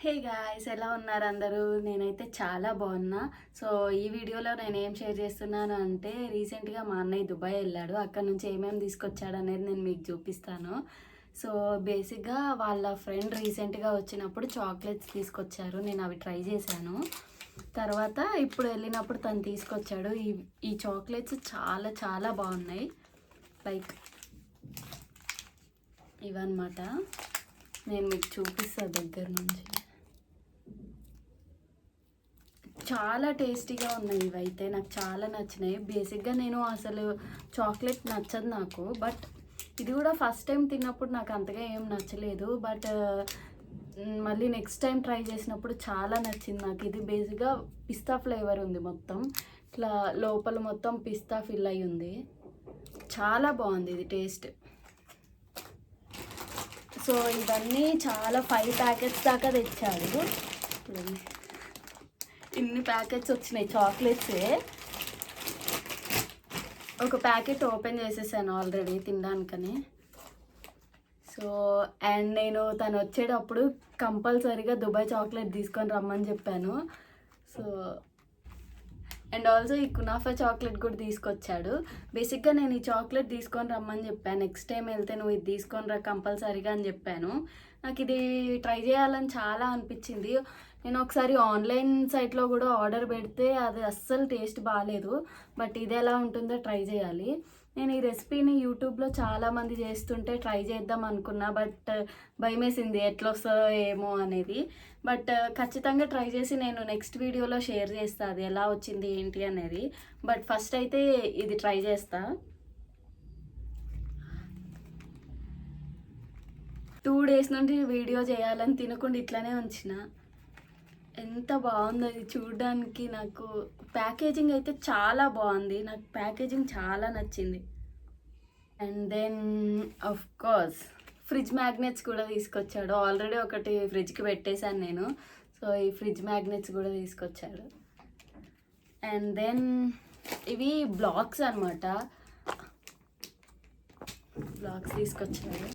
Hey guys, ఎలా ఉన్నారు అందరూ? నేనైతే చాలా బాగున్నా. సో ఈ వీడియోలో నేను ఏం షేర్ చేస్తున్నాను అంటే, రీసెంట్గా మా అన్నయ్య దుబాయ్ వెళ్ళాడు. అక్కడ నుంచి ఏమేమి తీసుకొచ్చాడు అనేది నేను మీకు చూపిస్తాను. సో బేసిక్గా వాళ్ళ ఫ్రెండ్ రీసెంట్గా వచ్చినప్పుడు చాక్లెట్స్ తీసుకొచ్చారు. నేను అవి ట్రై చేశాను. తర్వాత ఇప్పుడు వెళ్ళినప్పుడు తను తీసుకొచ్చాడు. ఈ చాక్లెట్స్ చాలా చాలా బాగున్నాయి. లైక్ ఇవన్నమాట. నేను మీకు చూపిస్తాను దగ్గర నుంచి. చాలా టేస్టీగా ఉన్నాయి. ఇవైతే నాకు చాలా నచ్చినాయి. బేసిక్గా నేను అసలు చాక్లెట్ నచ్చదు నాకు, బట్ ఇది కూడా ఫస్ట్ టైం తిన్నప్పుడు నాకు అంతగా ఏం నచ్చలేదు. బట్ మళ్ళీ నెక్స్ట్ టైం ట్రై చేసినప్పుడు చాలా నచ్చింది నాకు. ఇది బేసిక్గా పిస్తా ఫ్లేవర్ ఉంది, మొత్తం ఇట్లా లోపల మొత్తం పిస్తా ఫిల్ అయి ఉంది. చాలా బాగుంది ఇది టేస్ట్. సో ఇవన్నీ చాలా 5 ప్యాకెట్స్ దాకా తెచ్చాడు. ఇన్ని ప్యాకెట్స్ వచ్చినాయి చాక్లెట్సే. ఒక ప్యాకెట్ ఓపెన్ చేసేసాను ఆల్రెడీ తినడానికని. సో అండ్ నేను తను వచ్చేటప్పుడు కంపల్సరీగా దుబాయ్ చాక్లెట్ తీసుకొని రమ్మని చెప్పాను. సో అండ్ ఆల్సో ఈ కునాఫా చాక్లెట్ కూడా తీసుకొచ్చాడు. బేసిక్గా నేను ఈ చాక్లెట్ తీసుకొని రమ్మని చెప్పాను. నెక్స్ట్ టైం వెళ్తే నువ్వు ఇది తీసుకొని రా కంపల్సరీగా అని చెప్పాను. నాకు ఇది ట్రై చేయాలని చాలా అనిపించింది. నేను ఒకసారి ఆన్లైన్ సైట్లో కూడా ఆర్డర్ పెడితే అది అస్సలు టేస్ట్ బాగాలేదు. బట్ ఇది ఎలా ఉంటుందో ట్రై చేయాలి. నేను ఈ రెసిపీని యూట్యూబ్లో చాలామంది చేస్తుంటే ట్రై చేద్దాం అనుకున్నా. బట్ భయమేసింది ఎట్లా వస్తుందో ఏమో అనేది. బట్ ఖచ్చితంగా ట్రై చేసి నేను నెక్స్ట్ వీడియోలో షేర్ చేస్తాను అది ఎలా వచ్చింది ఏంటి అనేది. బట్ ఫస్ట్ అయితే ఇది ట్రై చేస్తా. 2 డేస్ నుండి వీడియో చేయాలని తినకుండా ఇట్లానే ఉంచిన. ఎంత బాగుందో ఇది చూడడానికి. నాకు ప్యాకేజింగ్ అయితే చాలా బాగుంది. నాకు ప్యాకేజింగ్ చాలా నచ్చింది. And then of course fridge magnets కూడా తీసుకొచ్చాడు. ఆల్రెడీ ఒకటి ఫ్రిడ్జ్కి పెట్టేశాను నేను. సో ఈ ఫ్రిడ్జ్ మ్యాగ్నెట్స్ కూడా తీసుకొచ్చాడు. అండ్ దెన్ ఇవి బ్లాక్స్ అనమాట. బ్లాక్స్ తీసుకొచ్చాడు.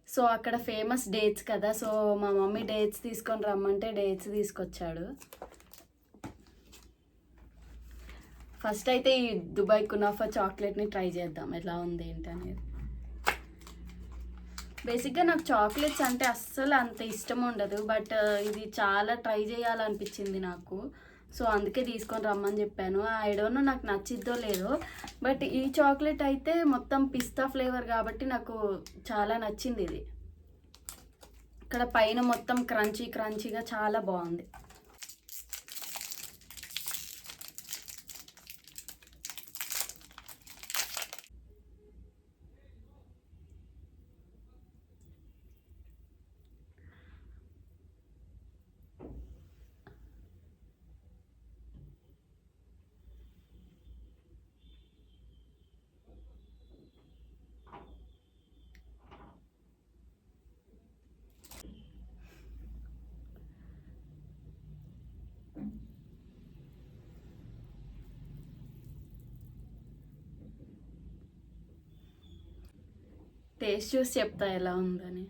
సో అక్కడ ఫేమస్ డేట్స్ కదా, సో మా మమ్మీ డేట్స్ తీసుకొని రమ్మంటే డేట్స్ తీసుకొచ్చాడు. ఫస్ట్ అయితే ఈ దుబాయ్ కునాఫా చాక్లెట్ని ట్రై చేద్దాం ఎలా ఉంది ఏంటి అనేది. బేసిక్గా నాకు చాక్లెట్స్ అంటే అస్సలు అంత ఇష్టం ఉండదు. బట్ ఇది చాలా ట్రై చేయాలనిపించింది నాకు. సో అందుకే తీసుకొని రమ్మని చెప్పాను. ఐ డోంట్ నో నాకు నచ్చిద్దో లేదో, బట్ ఈ చాక్లెట్ అయితే మొత్తం పిస్తా ఫ్లేవర్ కాబట్టి నాకు చాలా నచ్చింది ఇది. ఇక్కడ పైన మొత్తం క్రంచీ క్రంచీగా చాలా బాగుంది. టేస్ట్ చూసి చెప్తా ఎలా ఉందని.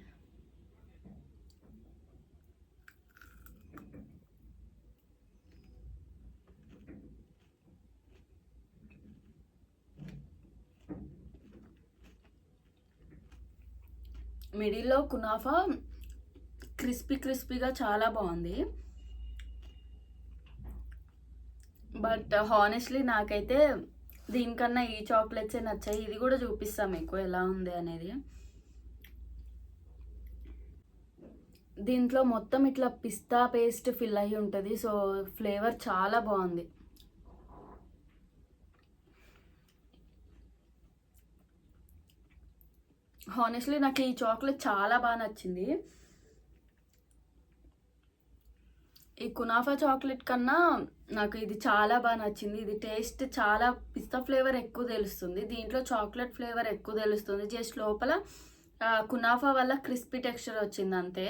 మిడిల్లో కునాఫా క్రిస్పీగా చాలా బాగుంది. బట్ హానెస్ట్లీ నాకైతే దీనికన్నా ఈ చాక్లెట్సే నచ్చాయి. ఇది కూడా చూపిస్తాం మీకు ఎలా ఉంది అనేది. దీంట్లో మొత్తం ఇట్లా పిస్తా పేస్ట్ ఫిల్ అయ్యి ఉంటుంది. సో ఫ్లేవర్ చాలా బాగుంది. హానెస్ట్లీ నాకు ఈ చాక్లెట్ చాలా బాగా నచ్చింది. ఈ కునాఫా చాక్లెట్ కన్నా నాకు ఇది చాలా బాగా నచ్చింది. ఇది టేస్ట్ చాలా పిస్తా ఫ్లేవర్ ఎక్కువ తెలుస్తుంది, దీంట్లో చాక్లెట్ ఫ్లేవర్ ఎక్కువ తెలుస్తుంది. జస్ట్ లోపల కునాఫా వల్ల క్రిస్పీ టెక్స్చర్ వచ్చింది అంతే.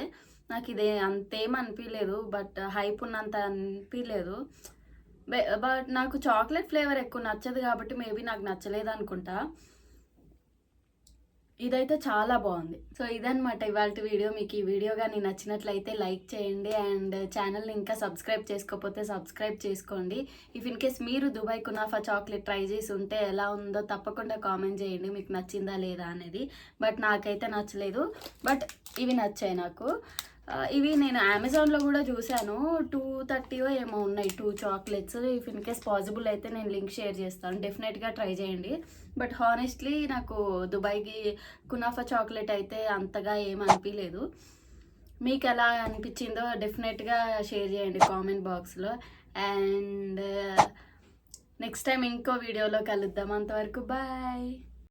నాకు ఇదే అంతేం అనిపించలేదు, బట్ హైప్ ఉన్నంత అనిపించలేదు. బట్ నాకు చాక్లెట్ ఫ్లేవర్ ఎక్కువ నచ్చదు కాబట్టి మేబీ నాకు నచ్చలేదు అనుకుంటా. ఇదైతే చాలా బాగుంది. సో ఇదన్నమాట ఇవాల్టి వీడియో. మీకు ఈ వీడియో కానీ నచ్చినట్లయితే లైక్ చేయండి అండ్ ఛానల్ని ఇంకా సబ్స్క్రైబ్ చేసుకోకపోతే సబ్స్క్రైబ్ చేసుకోండి. ఇఫ్ ఇన్ కేస్ మీరు దుబాయ్ కునాఫా చాక్లెట్ ట్రై చేసి ఉంటే ఎలా ఉందో తప్పకుండా కామెంట్ చేయండి, మీకు నచ్చిందా లేదా అనేది. బట్ నాకైతే నచ్చలేదు, బట్ ఇవి నచ్చాయి నాకు. ఇవి నేను అమెజాన్లో కూడా చూశాను, 230 ఏమో ఉన్నాయి 2 chocolates. If in case possible అయితే నేను లింక్ షేర్ చేస్తాను, డెఫినెట్గా ట్రై చేయండి. బట్ హానెస్ట్లీ నాకు దుబాయ్కి కునాఫా చాక్లెట్ అయితే అంతగా ఏం అనిపించలేదు. మీకు ఎలా అనిపించిందో డెఫినెట్గా షేర్ చేయండి కామెంట్ బాక్స్లో. అండ్ నెక్స్ట్ టైం ఇంకో వీడియోలో కలుద్దాం. అంతవరకు బాయ్.